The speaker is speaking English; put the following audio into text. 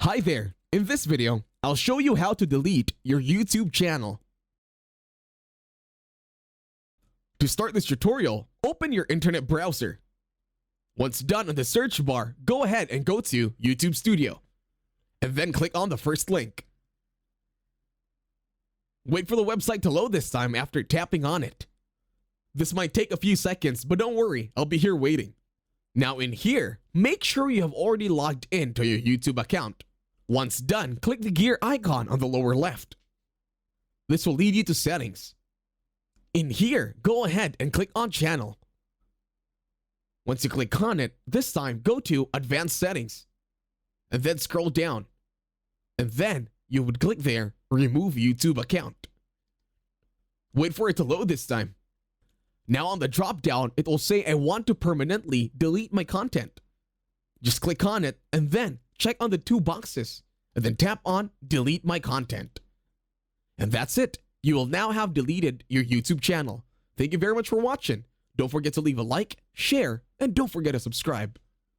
Hi there! In this video, I'll show you how to delete your YouTube channel. To start this tutorial, open your internet browser. Once done on the search bar, go ahead and go to YouTube Studio. And then click on the first link. Wait for the website to load this time after tapping on it. This might take a few seconds, but don't worry, I'll be here waiting. Now in here, make sure you have already logged in to your YouTube account. Once done, click the gear icon on the lower left. This will lead you to settings. In here, go ahead and click on channel. Once you click on it, this time go to advanced settings. And then scroll down. And then you would click there, remove YouTube account. Wait for it to load this time. Now on the drop down, it will say I want to permanently delete my content. Just click on it and then check on the two boxes and then tap on delete my content. And that's it. You will now have deleted your YouTube channel. Thank you very much for watching. Don't forget to leave a like, share, and don't forget to subscribe.